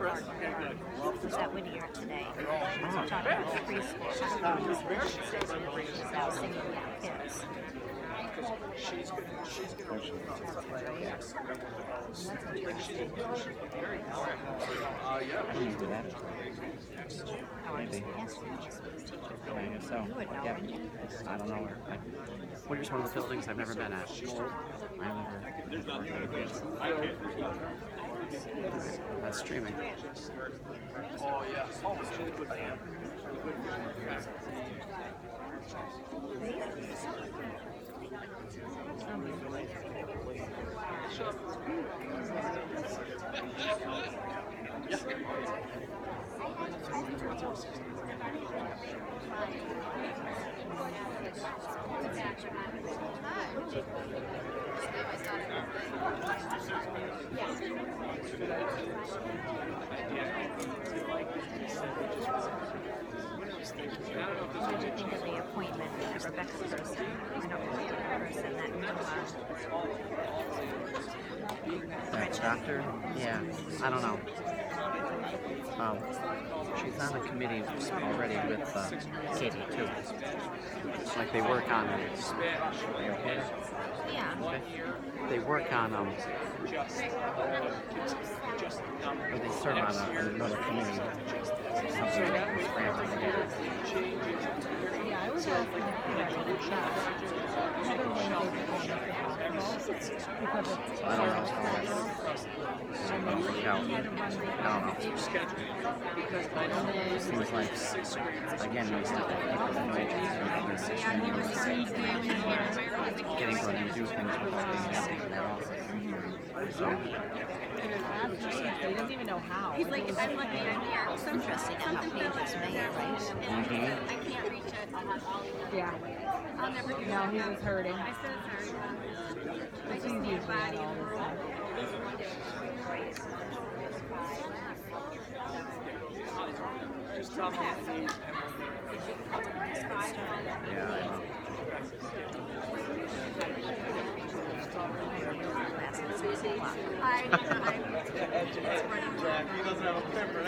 was at Whittier today. So talking about the preschool. He's out singing with the kids. I didn't do that. Maybe. I guess so. Yep. I don't know where. Whittier's one of the buildings I've never been at. That's streaming. Oh, yeah. What did you think of the appointment with Rebecca person? I don't know the person that That doctor? Yeah, I don't know. She's on a committee already with Katie, too. Like they work on it. Are you okay? Yeah. Okay. They work on or They serve on another committee. Yeah, I was asking if I don't know how that's going to work out. I don't know. Seems like, again, there's people that know getting to do things without being in their office. So, he doesn't even know how. He's like, I'm lucky I'm here. It's interesting how pages made, right? mm-hmm. I can't reach it. Yeah. I'll never do No, he was hurting. I said it's hard. But he's usually at all this time. Yeah, I know. He doesn't have a pimper.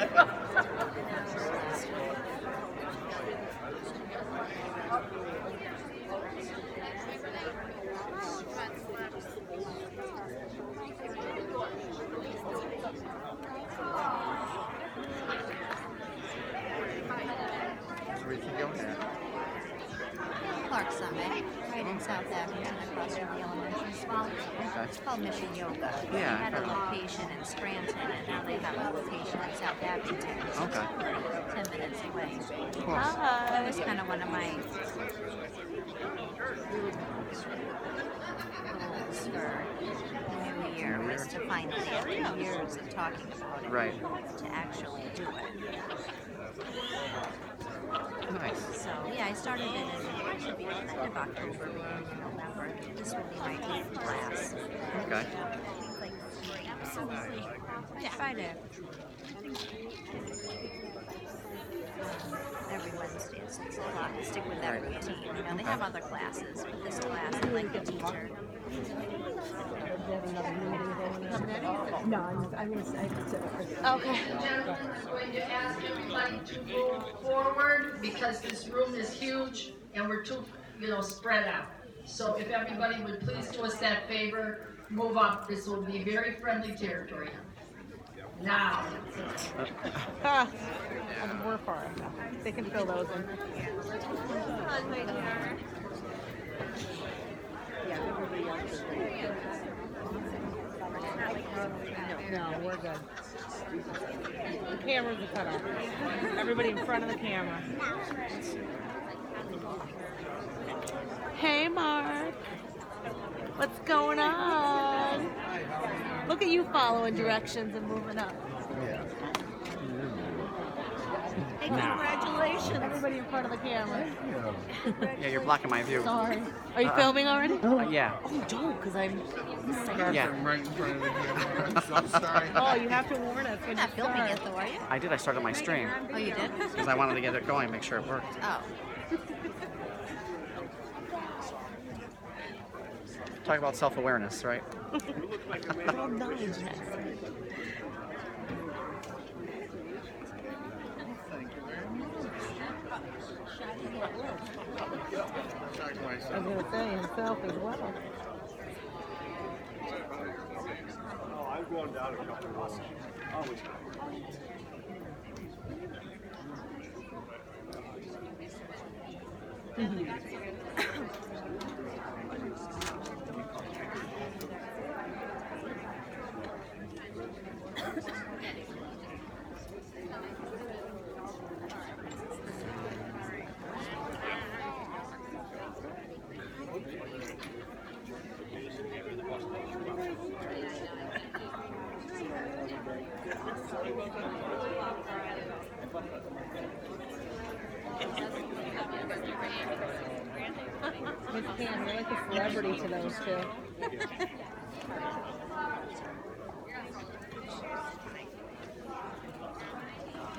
Where did you go there? Clark Summit, right in South Africa, across from the elementary school. It's called Mission Yoga. Yeah, They had a location in Scranton, and now they have a location in South Abington. Okay. 10 minutes away. Cool. That was kind of one of my goals for the new year, was to finally, after years of talking about it, Right. to actually do it. Nice. So yeah, I started it in, it should be the end of October, beginning of November. This will be my 8th class. Okay. Like, absolutely. Try to every Wednesday at 6 o'clock, stick with that routine. You know, they have other classes, but this class, I like the teacher. No, I'm going to say. Okay. Gentlemen, I'm going to ask everybody to move forward because this room is huge and we're too, spread out. So if everybody would please do us that favor, move up. This will be very friendly territory. Now. We're far enough. They can fill those in. Yeah, everybody else is great. No, we're good. The cameras are cut off. Everybody in front of the camera. Hey, Mark. What's going on? Look at you following directions and moving up. Hey, congratulations. Everybody in front of the camera. Yeah, you're blocking my view. Sorry. Are you filming already? Yeah. Oh, don't, because I'm Yeah. Right in front of the camera. I'm so sorry. Oh, you have to warn us. You're not filming it though, are you? I did. I started my stream Oh, you did? because I wanted to get it going, make sure it worked. Oh. Talk about self-awareness, right? Well done, Jackson. I was going to say himself as well. Oh, I've gone down a couple of times. Always. Miss Pam, you're like a celebrity to those two.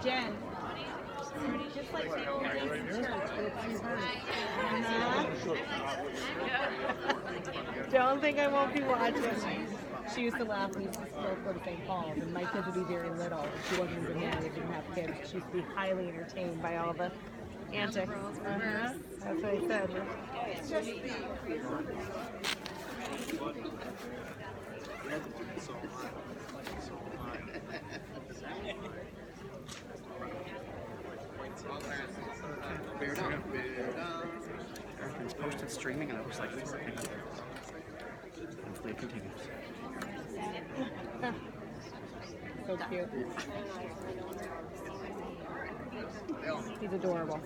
Jen. Just like the old days in church, but it's in her. Don't think I won't be watching. She used to laugh when we used to both go to St. Paul's, and my kids would be very little. She wasn't even married, didn't have kids. She used to be highly entertained by all the antics. That's what I said. Bear down. Everything's posted streaming and it looks like it's working. Hopefully it continues. So cute. He's adorable.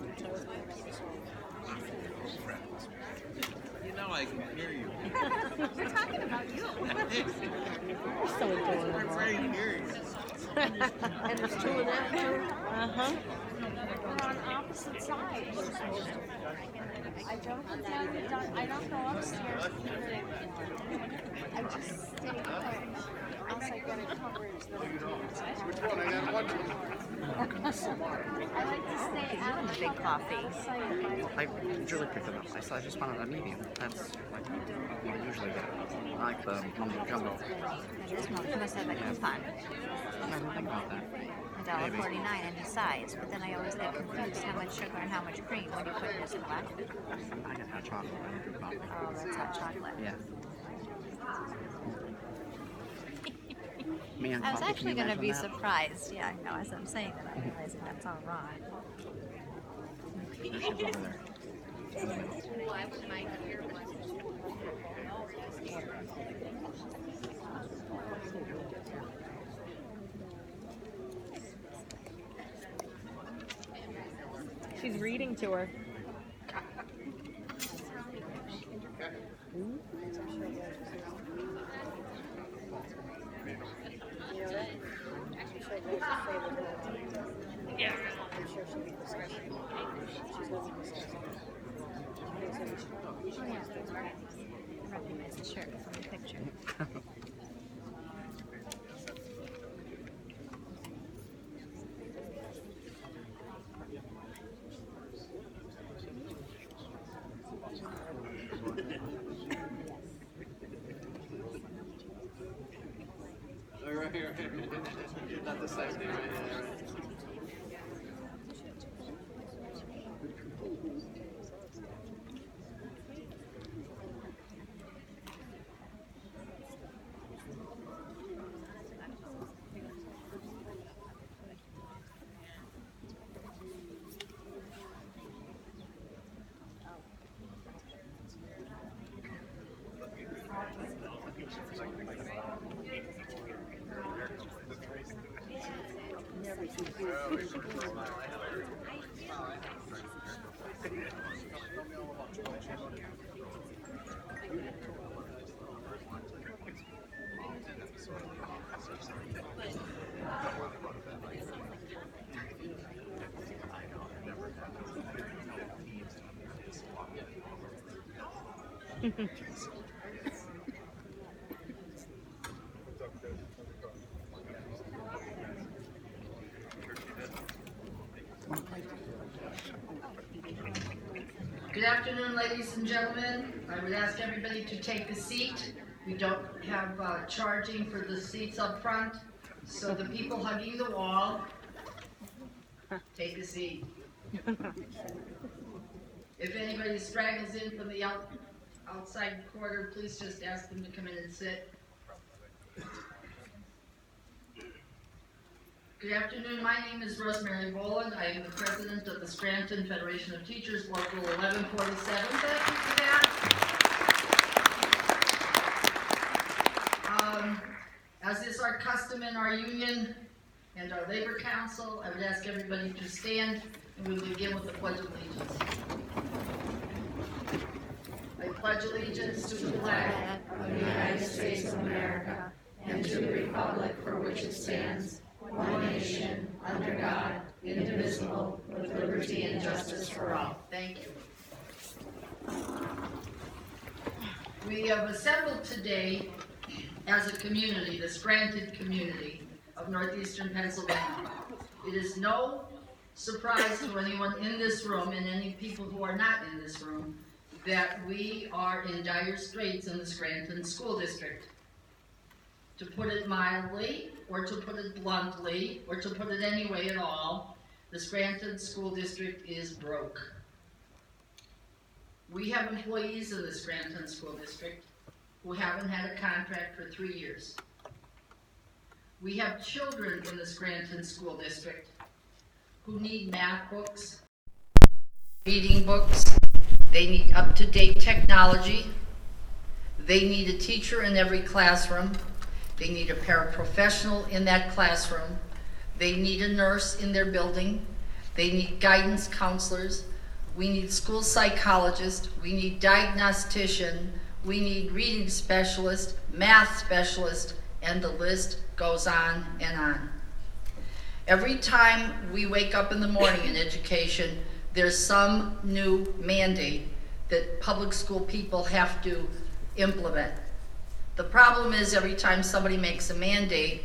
You know I can hear you. We're talking about you. You're so adorable. I can hear you. And there's two of them too? Uh-huh. We're on opposite sides. I don't go down the I don't go upstairs either. I just stay put. Else I get a coverage. Which one? I got one. I like to stay out of the Big coffee. I usually pick them up. I just wanted a medium. That's like what I usually get. I like the mumbo jumbo. This one must have a coupon. I didn't think about that. $1.49 any size, but then I always get confused how much sugar and how much cream when you put it in this black. I get hot chocolate. I don't do coffee. Oh, that's hot chocolate. Yeah. Me and I was coffee, actually can going you to be imagine that? surprised. Yeah, I know. As I'm saying that, I'm realizing that's all wrong. She's over there. She's reading to her. Yeah. Oh, yeah. I recognize the shirt from the picture. Right. Not the same thing, right? Good afternoon, ladies and gentlemen. I would ask everybody to take a seat. We don't have charging for the seats up front, so the people hugging the wall, take a seat. If anybody straggles in from the outside quarter, please just ask them to come in and sit. Good afternoon, my name is Rosemary Boland. I am the president of the Scranton Federation of Teachers, Local 1147. Thank you for that. As is our custom in our union and our labor council, I would ask everybody to stand and we will begin with the Pledge of Allegiance. I pledge allegiance to the flag of the United States of America and to the republic for which it stands, one nation, under God, indivisible, with liberty and justice for all. Thank you. We have assembled today as a community, the Scranton community of northeastern Pennsylvania. It is no surprise to anyone in this room and any people who are not in this room that we are in dire straits in the Scranton School District. To put it mildly, or to put it bluntly, or to put it any way at all, the Scranton School District is broke. We have employees in the Scranton School District who haven't had a contract for 3 years. We have children in the Scranton School District who need math books, reading books, they need up-to-date technology, they need a teacher in every classroom, they need a paraprofessional in that classroom, they need a nurse in their building, they need guidance counselors, we need school psychologists, we need diagnostician, we need reading specialist, math specialist, and the list goes on and on. Every time we wake up in the morning in education, there's some new mandate that public school people have to implement. The problem is every time somebody makes a mandate,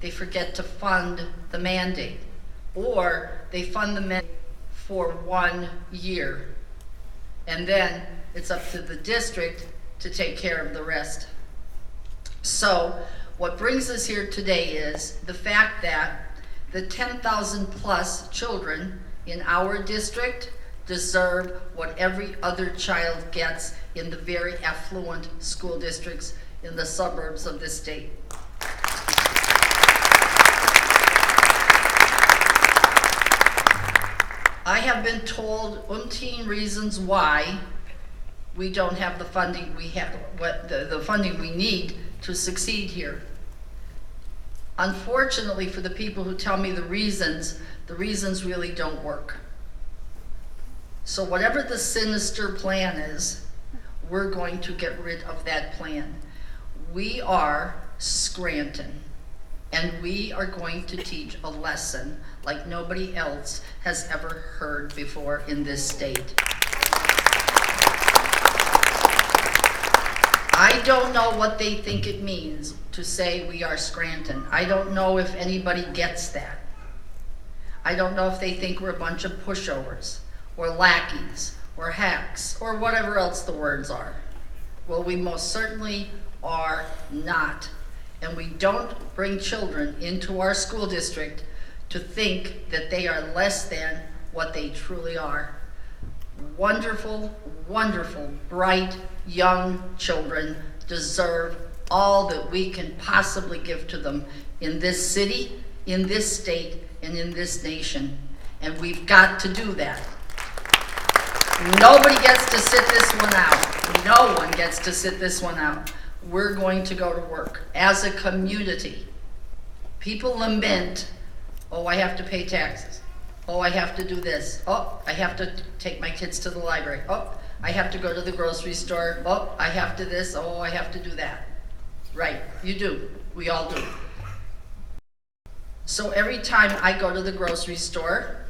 they forget to fund the mandate, or they fund the mandate for 1 year, and then it's up to the district to take care of the rest. So what brings us here today is the fact that the 10,000 plus children in our district deserve what every other child gets in the very affluent school districts in the suburbs of this state. I have been told umpteen reasons why we don't have the funding we have, the funding we need to succeed here. Unfortunately for the people who tell me the reasons really don't work. So whatever the sinister plan is, we're going to get rid of that plan. We are Scranton, and we are going to teach a lesson like nobody else has ever heard before in this state. I don't know what they think it means to say we are Scranton. I don't know if anybody gets that. I don't know if they think we're a bunch of pushovers, or lackeys, or hacks, or whatever else the words are. Well, we most certainly are not. And we don't bring children into our school district to think that they are less than what they truly are. Wonderful, wonderful, bright, young children deserve all that we can possibly give to them in this city, in this state, and in this nation. And we've got to do that. Nobody gets to sit this one out. No one gets to sit this one out. We're going to go to work as a community. People lament, oh, I have to pay taxes. Oh, I have to do this. Oh, I have to take my kids to the library. Oh, I have to go to the grocery store. Oh, I have to this. Oh, I have to do that. Right, you do. We all do. So every time I go to the grocery store,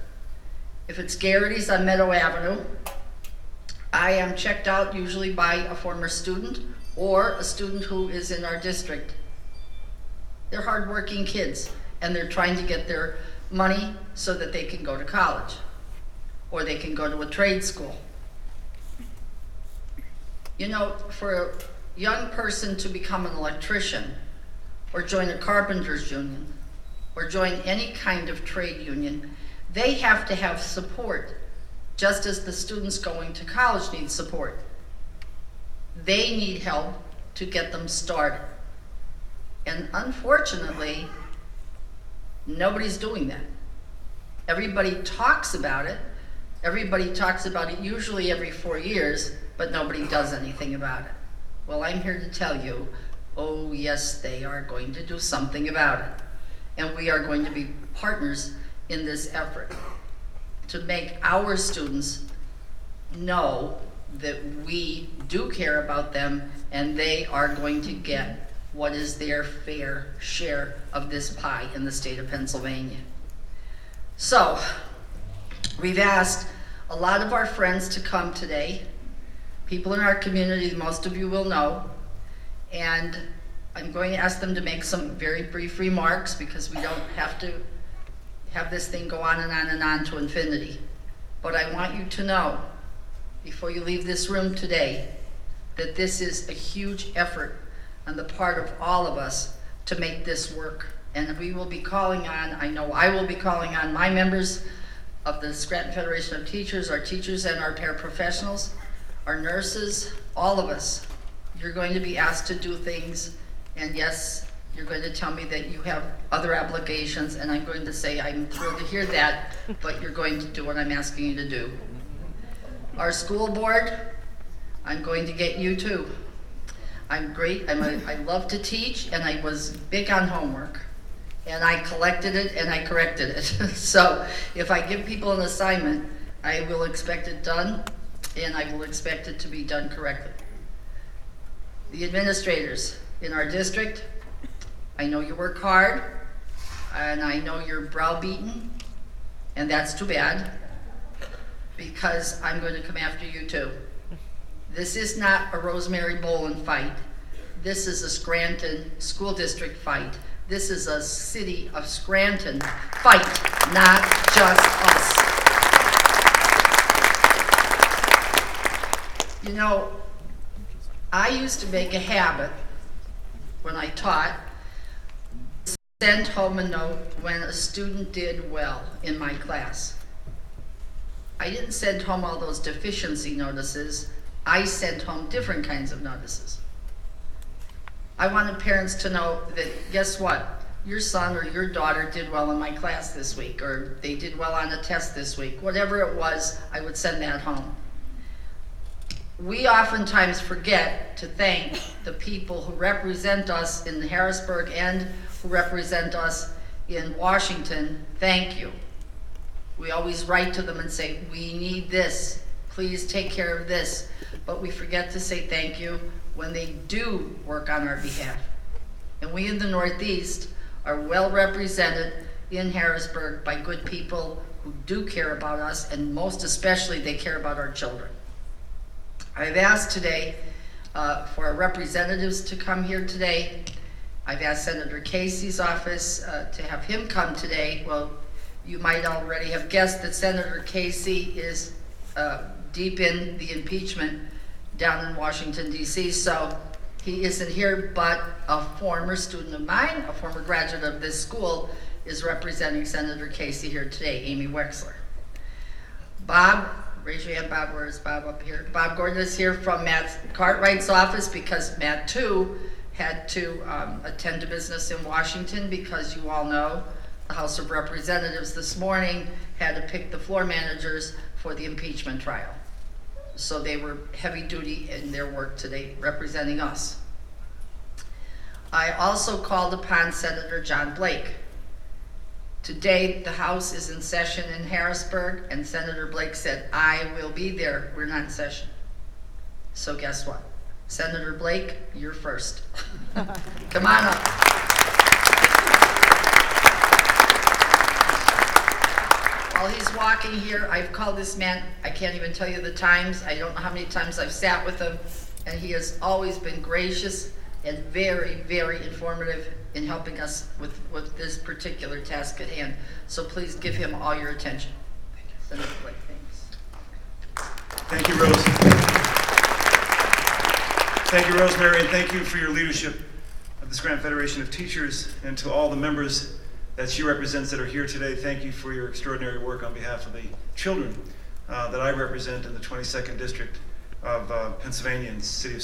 if it's Garrity's on Meadow Avenue, I am checked out usually by a former student or a student who is in our district. They're hardworking kids, and they're trying to get their money so that they can go to college, or they can go to a trade school. You know, for a young person to become an electrician, or join a carpenter's union, or join any kind of trade union, They have to have support, just as the students going to college need support. They need help to get them started. And unfortunately, nobody's doing that. Everybody talks about it. Everybody talks about it usually every 4 years, but nobody does anything about it. Well, I'm here to tell you, oh yes, they are going to do something about it. And we are going to be partners in this effort to make our students know that we do care about them and they are going to get what is their fair share of this pie in the state of Pennsylvania. So, we've asked a lot of our friends to come today, people in our community, most of you will know, and I'm going to ask them to make some very brief remarks because we don't have to have this thing go on and on and on to infinity. But I want you to know, before you leave this room today, that this is a huge effort on the part of all of us to make this work. And we will be calling on, I know I will be calling on my members of the Scranton Federation of Teachers, our teachers and our paraprofessionals, our nurses, all of us. You're going to be asked to do things, and yes, you're going to tell me that you have other obligations, and I'm going to say I'm thrilled to hear that, but you're going to do what I'm asking you to do. Our school board, I'm going to get you too. I'm great, I love to teach, and I was big on homework. And I collected it and I corrected it. So if I give people an assignment, I will expect it done, and I will expect it to be done correctly. The administrators in our district, I know you work hard, and I know you're browbeaten, and that's too bad, because I'm going to come after you too. This is not a Rosemary Boland fight. This is a Scranton School District fight. This is a city of Scranton fight, not just us. You know, I used to make a habit when I taught, send home a note when a student did well in my class. I didn't send home all those deficiency notices. I sent home different kinds of notices. I wanted parents to know that, guess what? Your son or your daughter did well in my class this week, or they did well on a test this week. Whatever it was, I would send that home. We oftentimes forget to thank the people who represent us in Harrisburg and who represent us in Washington. Thank you. We always write to them and say, we need this. Please take care of this. But we forget to say thank you when they do work on our behalf. And we in the Northeast are well represented in Harrisburg by good people who do care about us, and most especially they care about our children. I've asked today for our representatives to come here today. I've asked Senator Casey's office to have him come today. Well, you might already have guessed that Senator Casey is deep in the impeachment down in Washington, D.C., so he isn't here, but a former student of mine, a former graduate of this school, is representing Senator Casey here today, Amy Wexler. Bob, raise your hand, Bob, where is Bob up here? Bob Gordon is here from Matt Cartwright's office because Matt, too, had to attend to business in Washington because you all know the House of Representatives this morning had to pick the floor managers for the impeachment trial. So they were heavy duty in their work today representing us. I also called upon Senator John Blake. Today the House is in session in Harrisburg, and Senator Blake said, I will be there. We're not in session. So guess what? Senator Blake, you're first. Come on up. While he's walking here, I've called this man, I can't even tell you the times, I don't know how many times I've sat with him, and he has always been gracious and very, very informative in helping us with this particular task at hand. So please give him all your attention. Senator Blake, thanks. Thank you, Rose. Thank you, Rosemary, and thank you for your leadership of the Scranton Federation of Teachers, and to all the members that she represents that are here today, thank you for your extraordinary work on behalf of the children that I represent in the 22nd District of Pennsylvania and City of